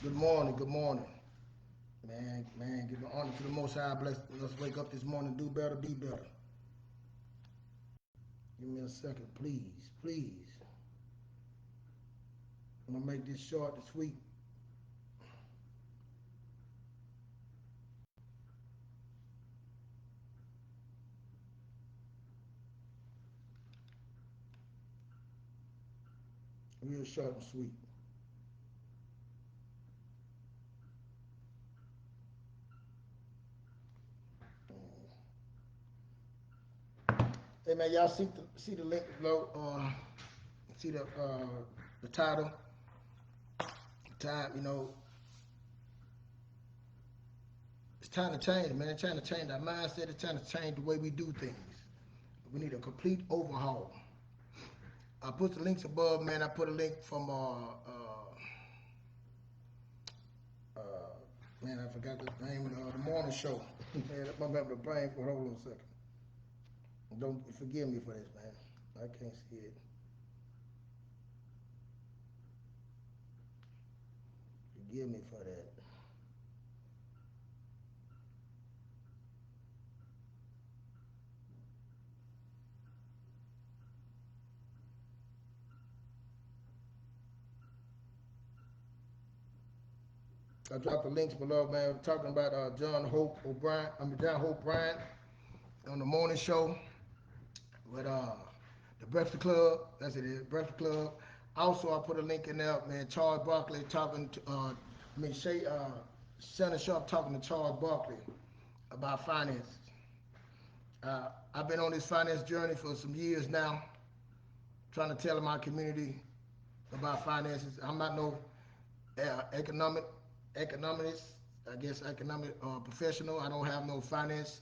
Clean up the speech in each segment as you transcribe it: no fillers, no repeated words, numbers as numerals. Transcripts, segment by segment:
Good morning, good morning. Man, give the honor to the Most High. Bless us wake up this morning, do better, be better. Give me a second, please, please. I'm gonna make this short and sweet. Real short and sweet. Hey man, y'all see the link below? See the title? Time, it's time to change, man. It's trying to change our mindset. It's trying to change the way we do things. We need a complete overhaul. I put the links above, man. I put a link from man, I forgot the name of the morning show. Man, I'm having a brain for hold on a second. Don't forgive me for this, man. I can't see it. Forgive me for that. I dropped the links below, man. We're talking about John Hope Bryant on the morning show with the Breakfast Club. That's it, Breakfast Club. Also, I put a link in there, man. Charles Barkley talking to, Shannon Sharp talking to Charles Barkley about finances. I've been on this finance journey for some years now, trying to tell my community about finances. I'm not no economist, I guess economic professional. I don't have no finance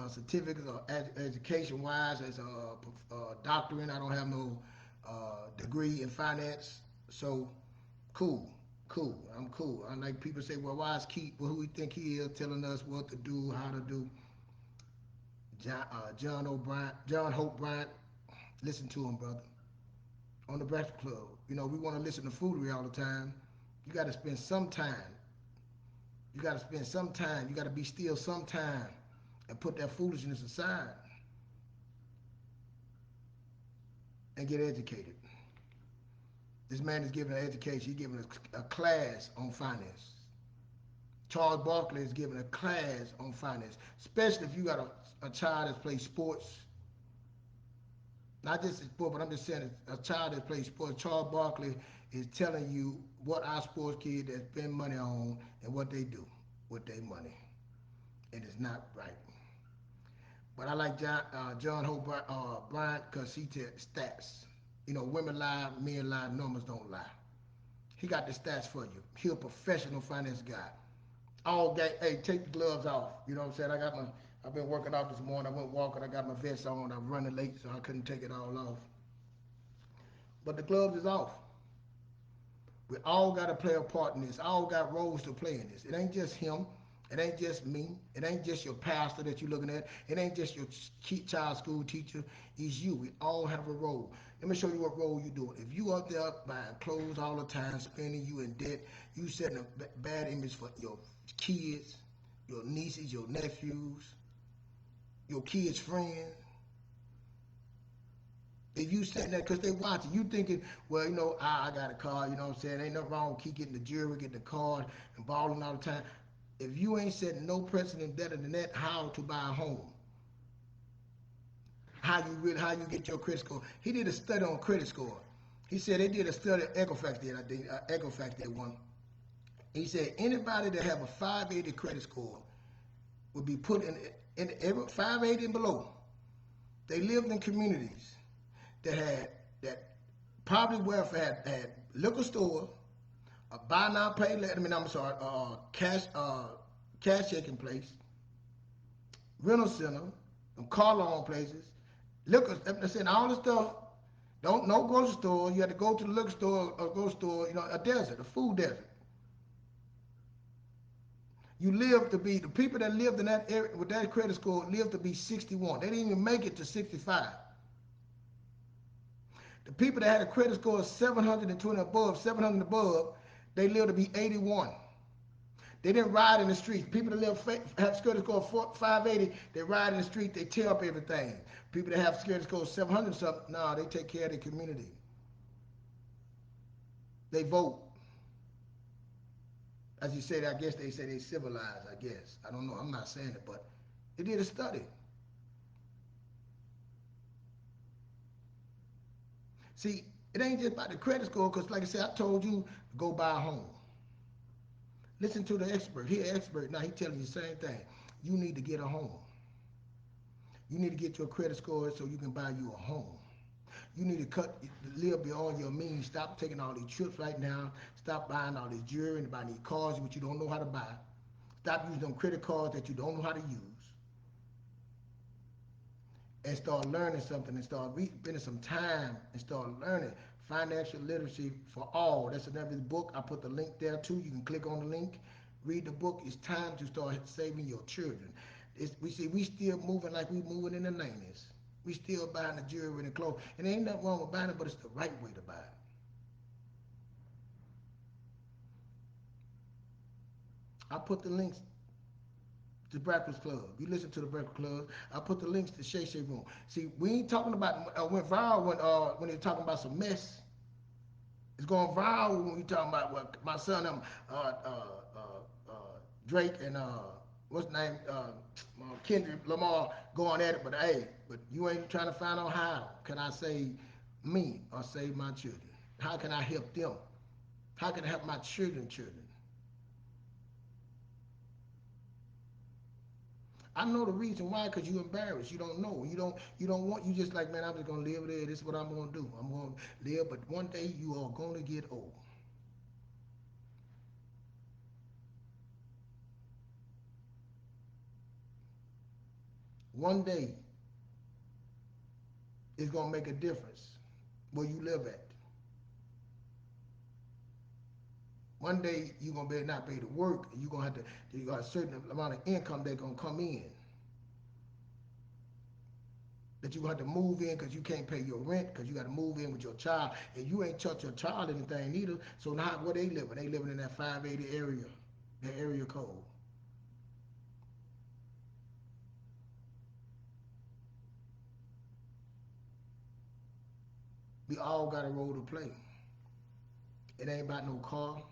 certificates or education wise as a doctorate. I don't have no degree in finance. So cool. I'm cool. I like people say, well, why is Keith, well, who we think he is, telling us what to do, how to do. John Hope Bryant, listen to him, brother. On the Breakfast Club. We want to listen to foolery all the time. You got to spend some time. You got to be still some time and put that foolishness aside and get educated. This man is giving an education. He's giving a class on finance. Charles Barkley is giving a class on finance, especially if you got a child that plays sports. Not just a sport, but I'm just saying a child that plays sports. Charles Barkley is telling you what our sports kids that spend money on and what they do with their money. And it's not right. But I like John Hope Bryant because he tells stats. Women lie, men lie, numbers don't lie. He got the stats for you. He a professional finance guy. All day, hey, take the gloves off. You know what I'm saying? I've been working out this morning. I went walking. I got my vest on. I'm running late, so I couldn't take it all off. But the gloves is off. We all got to play a part in this. All got roles to play in this. It ain't just him. It ain't just me. It ain't just your pastor that you're looking at. It ain't just your child school teacher. It's you. We all have a role. Let me show you what role you're doing. If you out there buying clothes all the time, spending, you in debt, you setting a bad image for your kids, your nieces, your nephews, your kids' friends. If you sitting there because they watching, you thinking, well, I got a car, you know what I'm saying? Ain't nothing wrong with keep getting the jewelry, getting the card, and balling all the time. If you ain't setting no precedent better than that, how to buy a home, how you get your credit score. He did a study on credit score. He said they did a study, Equifax did, I think, Equifax did one. He said anybody that have a 580 credit score would be put in every 580 and below. They lived in communities that poverty welfare had liquor store, a buy now pay later. Cash checking place, rental center, some car loan places, liquor. I'm saying all the stuff. No grocery store. You had to go to the liquor store or grocery store. A desert, a food desert. You live to be the people that lived in that area with that credit score lived to be 61. They didn't even make it to 65. The people that had a credit score of 720 above, 700 above, They live to be 81. They didn't ride in the streets. People that have security score 580, they ride in the street, they tear up everything. People that have security score 700 something, no, they take care of their community. They vote. As you said, I guess they say they civilized, I guess. I don't know, I'm not saying it, but they did a study. See, it ain't just about the credit score, because like I said, I told you, go buy a home. Listen to the expert. He an expert. Now he telling you the same thing. You need to get a home. You need to get your credit score so you can buy you a home. You need to live beyond your means. Stop taking all these trips right now. Stop buying all this jewelry and buying these cars which you don't know how to buy. Stop using them credit cards that you don't know how to use. And start learning something and start spending some time and start learning financial literacy for all. That's another book. I put the link there too. You can click on the link, read the book. It's time to start saving your children. We still moving like we moving in the 90s. We still buying the jewelry and the clothes. And there ain't nothing wrong with buying it, but it's the right way to buy it. I put the links to Breakfast Club. You listen to the Breakfast Club. I put the links to Shay Shay Room. See, we ain't talking about went viral when they're talking about some mess. It's going viral when we talking about what my son Drake and what's the name Kendrick Lamar going at it. But hey, but you ain't trying to find out how can I save me or save my children? How can I help them? How can I help my children? I know the reason why, because you embarrassed. You don't know. You don't want, you just like, man, I'm just gonna live there. This is what I'm gonna do. I'm gonna live, but one day you are gonna get old. One day it's gonna make a difference where you live at. One day you're gonna be not be able to work, and you're gonna have to, you got a certain amount of income that's gonna come in. That you have to move in because you can't pay your rent, because you got to move in with your child, and you ain't touch your child anything either. So now where they living? They living in that 580 area, that area code. We all got a role to play. It ain't about no car.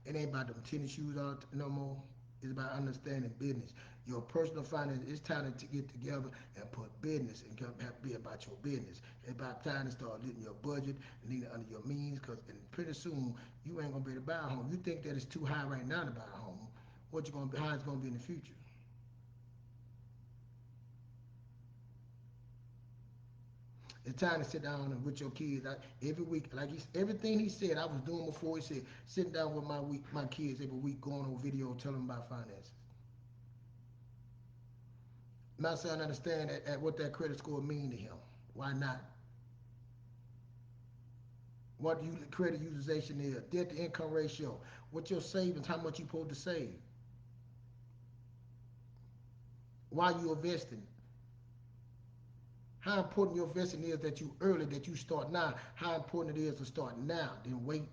It ain't about them tennis shoes out no more. It's about understanding business. Your personal finance, it's time to get together and put business and be about your business. It's about time to start living your budget and living under your means, because pretty soon you ain't gonna be able to buy a home. You think that it's too high right now to buy a home. What you gonna be, how it's gonna be in the future? It's time to sit down and with your kids every week. Like everything he said, I was doing before. He said sitting down with my kids every week, going on video, telling them about finances. My son understand what that credit score mean to him. Why not? What credit utilization is, debt to income ratio, what your savings, how much you supposed to save, why you investing, how important your investing is that you early, that you start now, how important it is to start now, then wait.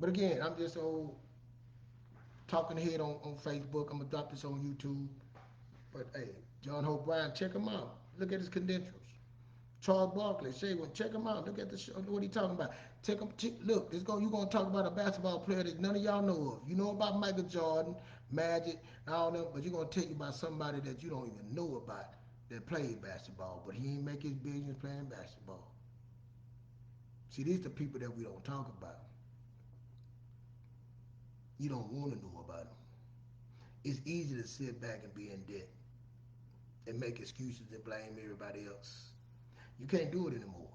But again, I'm just old talking head on Facebook. I'm gonna drop this on YouTube. But hey, John Hope Bryan, check him out. Look at his credentials. Charles Barkley, Shaywin, check him out. Look at the show. What he talking about? Look. You gonna talk about a basketball player that none of y'all know of. You know about Michael Jordan, Magic, and all them, but you're gonna tell you about somebody that you don't even know about that played basketball, but he ain't make his billions playing basketball. See, these are the people that we don't talk about. You don't want to know about them. It's easy to sit back and be in debt and make excuses and blame everybody else. You can't do it anymore.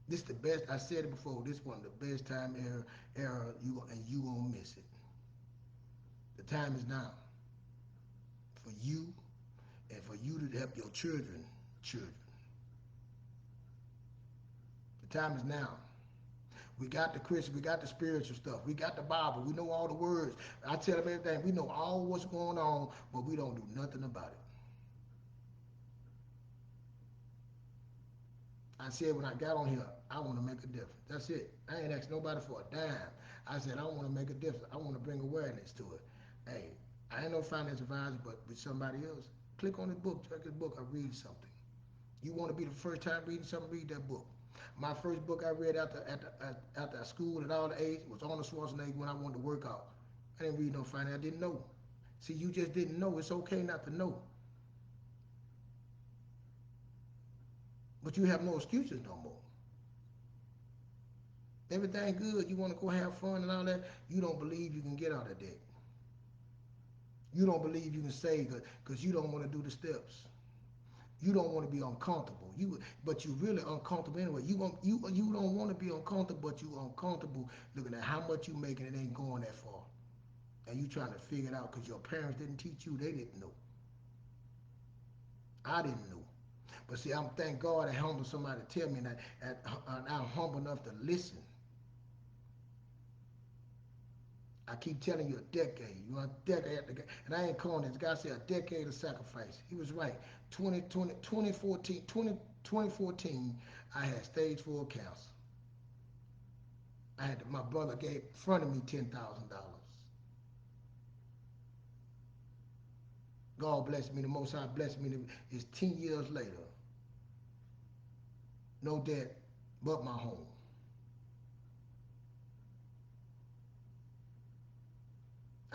This is the best. I said it before. This is one of the best time era you gonna miss it. The time is now for you and for you to help your children. The time is now. We got the Christian, we got the spiritual stuff, we got the Bible, we know all the words. I tell them everything. We know all what's going on, but we don't do nothing about it. I said when I got on here, I want to make a difference. That's it. I ain't asked nobody for a dime. I said I want to make a difference. I want to bring awareness to it. Hey, I ain't no finance advisor, but with somebody else, click on this book, check this book, I read something. You want to be the first time reading something, read that book. My first book I read after school at all the age was Arnold Schwarzenegger when I wanted to work out. I didn't read no finance. I didn't know. See, you just didn't know. It's okay not to know, but you have no excuses no more. Everything good. You want to go have fun and all that. You don't believe you can get out of debt. You don't believe you can save because you don't want to do the steps. You don't want to be uncomfortable. But you really uncomfortable anyway. You don't want to be uncomfortable, but you uncomfortable looking at how much you making. It ain't going that far, and you trying to figure it out because your parents didn't teach you. They didn't know. I didn't know. But see, I'm thank God I humble somebody to tell me that, I'm humble enough to listen. I keep telling you a decade. You want a decade, and I ain't calling this guy said a decade of sacrifice. He was right. 2014, I had stage 4 cancer. My brother gave fronted me $10,000. God blessed me. The Most High blessed me. It's 10 years later. No debt but my home.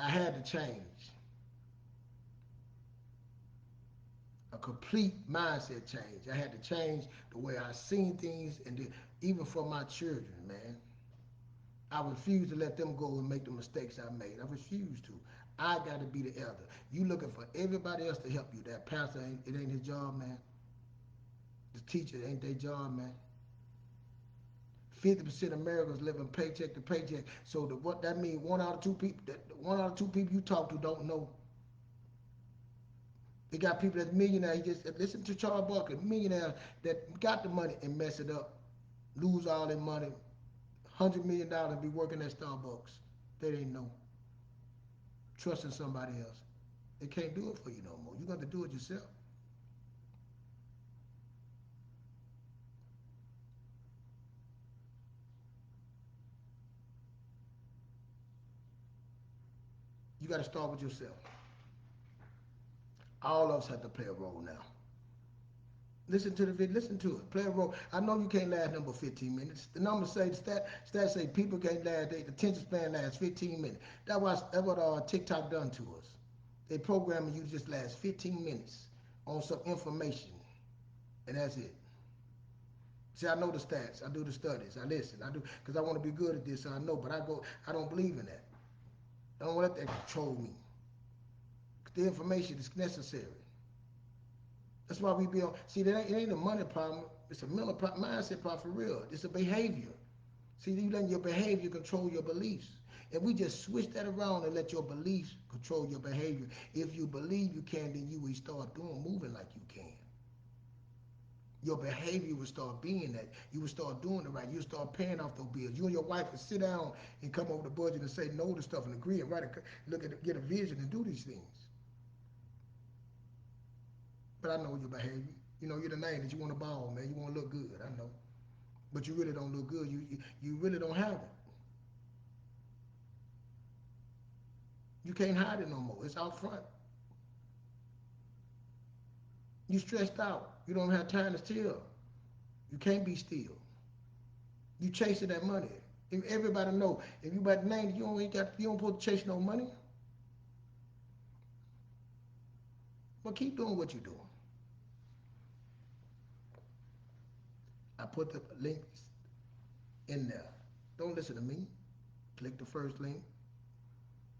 I had to change. A complete mindset change. I had to change the way I seen things, and even for my children, man. I refuse to let them go and make the mistakes I made. I refuse to. I got to be the elder. You looking for everybody else to help you. That pastor, it ain't his job, man. The teacher, it ain't their job, man. 50% of Americans living paycheck to paycheck. So what that means, one out of two people you talk to don't know. They got people that's millionaires. You just listen to Charles Barkley, millionaires that got the money and mess it up, lose all their money, $100 million be working at Starbucks. They didn't know. Trusting somebody else. They can't do it for you no more. You got to do it yourself. You got to start with yourself. All of us have to play a role now. Listen to the video. Listen to it. Play a role. I know you can't last number 15 minutes. The numbers say stats say people can't last. Their attention span lasts 15 minutes. That's what TikTok done to us. They programming you to just last 15 minutes on some information, and that's it. See, I know the stats. I do the studies. I listen. I do because I want to be good at this. So I know, but I don't believe in that. I don't let that control me. The information is necessary. That's why we be on. See, it ain't a money problem. It's a mental mindset problem for real. It's a behavior. See, you letting your behavior control your beliefs. If we just switch that around and let your beliefs control your behavior, if you believe you can, then you will start moving like you can. Your behavior will start being that. You will start doing it right. You'll start paying off those bills. You and your wife will sit down and come over the budget and say no to stuff and agree and look at it, get a vision and do these things. But I know your behavior. You know, you're the name that you want to ball, man. You want to look good. I know. But you really don't look good. You really don't have it. You can't hide it no more. It's out front. You stressed out. You don't have time to chill. You can't be still. You chasing that money. If everybody know, if you by the name, you don't supposed to chase no money. But keep doing what you're doing. I put the links in there. Don't listen to me. Click the first link.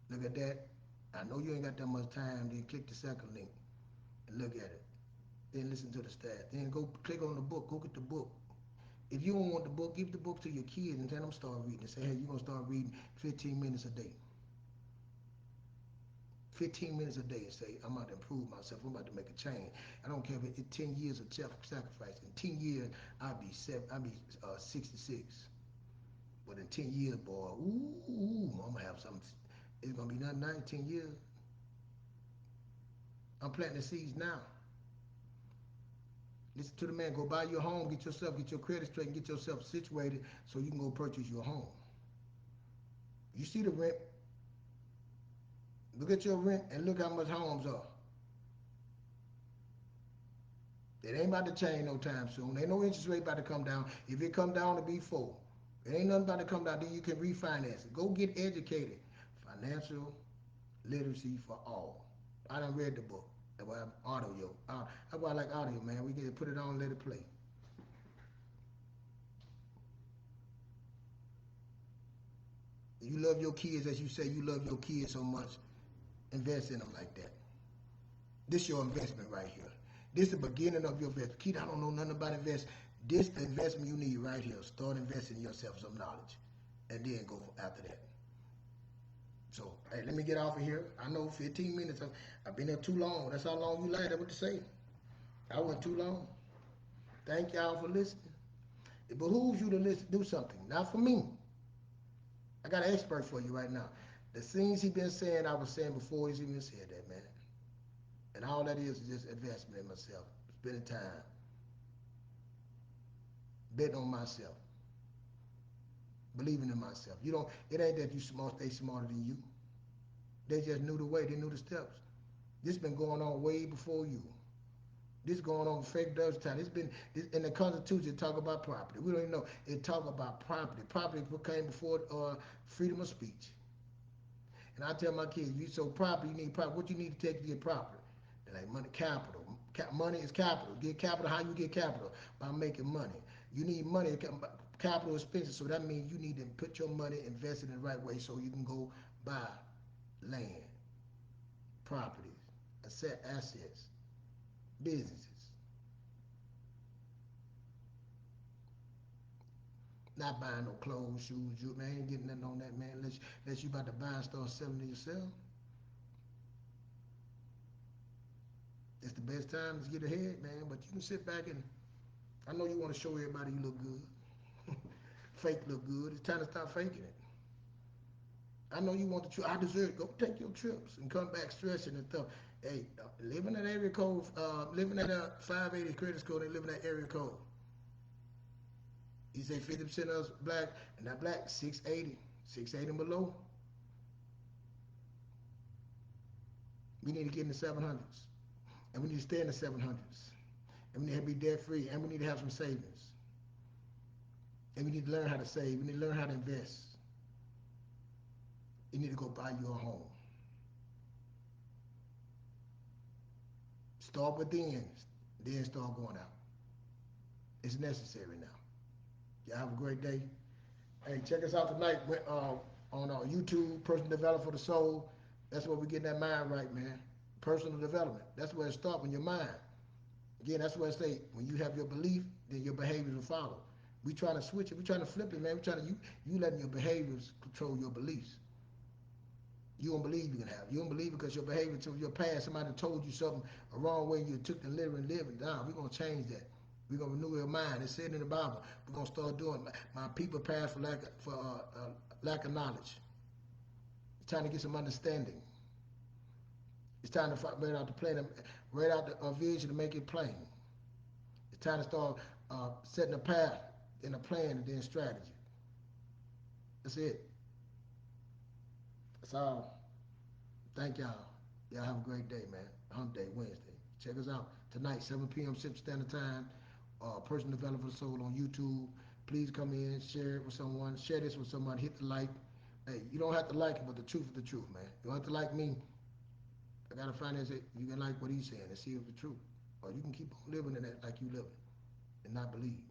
Look at that. I know you ain't got that much time. Then click the second link and look at it. Then listen to the stats. Then go click on the book. Go get the book. If you don't want the book, give the book to your kids and tell them start reading. Say, hey, you're going to start reading 15 minutes a day. 15 minutes a day and say, I'm about to improve myself. I'm about to make a change. I don't care if it's 10 years of sacrifice. In 10 years, I'll be 66. But in 10 years, boy, I'm going to have something. It's going to be nothing now in 10 years. I'm planting the seeds now. Listen to the man. Go buy your home, get your credit straight, and get yourself situated so you can go purchase your home. You see the rent. Look at your rent and look how much homes are. It ain't about to change no time soon. Ain't no interest rate about to come down. If it come down to be 4, it ain't nothing about to come down. Then you can refinance it. Go get educated. Financial literacy for all. I done read the book. That's why I'm audio. That's why I like audio, man. We can put it on and let it play. You love your kids as you say you love your kids so much. Invest in them like that. This your investment right here. This is the beginning of your investment. Keith, I don't know nothing about investment. This the investment you need right here. Start investing in yourself some knowledge. And then go after that. So, hey, let me get off of here. I know 15 minutes. I've been there too long. That's how long you lied. That's what to say. I went too long. Thank y'all for listening. It behooves you to listen, do something. Not for me. I got an expert for you right now. The things he been saying, I was saying before he's even said that, man. And all that is just investment in myself. Spending time. Betting on myself. Believing in myself. You don't. It ain't that you smart. They smarter than you. They just knew the way. They knew the steps. This been going on way before you. This going on fake Dutch time. It's been in the Constitution. It talk about property. We don't even know. It talk about property. Property came before freedom of speech. And I tell my kids, if you so property, you need property. What you need to take to get property? They're like money, capital. Money is capital. Get capital. How you get capital? By making money. You need money. Capital expenses. So that means you need to put your money invested in the right way so you can go buy land, properties, assets, businesses. Not buying no clothes, shoes, jewelry. Man, ain't getting nothing on that, man. Unless you about to buy and start selling it yourself. It's the best time to get ahead, man. But you can sit back and I know you want to show everybody you look good. Fake look good. It's time to stop faking it. I know you want the trip. I deserve it. Go take your trips and come back stressing and stuff. Hey, living that area code, living at a 580 credit score, they live in that area code. You say 50% of us black, and that black 680, 680 and below. We need to get in the 700s, and we need to stay in the 700s, and we need to be debt free, and we need to have some savings, and we need to learn how to save. We need to learn how to invest. You need to go buy your home. Start within, then start going out. It's necessary now. Y'all have a great day. Hey, check us out tonight on YouTube, Personal Development for the Soul. That's where we get that mind right, man. Personal development. That's where it starts, when your mind. Again, that's where it say, when you have your belief, then your behaviors will follow. We trying to switch it. We trying to flip it, man. We trying to you letting your behaviors control your beliefs. You don't believe you can have it. You don't believe because your behavior to your past, somebody told you something a wrong way, you took the living. Nah, we're going to change that. We're going to renew your mind. It's said in the Bible. We're going to start doing it. My people pass for lack of knowledge. It's time to get some understanding. It's time to write out the plan, write out the vision to make it plain. It's time to start setting a path and a plan and then strategy. That's it. That's all. Thank y'all. Y'all have a great day, man. Hump Day, Wednesday. Check us out tonight, 7 p.m. Central Standard Time. Personal Development for the Soul on YouTube. Please come in, share it with someone. Share this with someone. Hit the like. Hey, you don't have to like it, but the truth is the truth, man. You don't have to like me. I got to find out that you can like what he's saying and see if it's the truth. Or you can keep on living in that like you live it and not believe.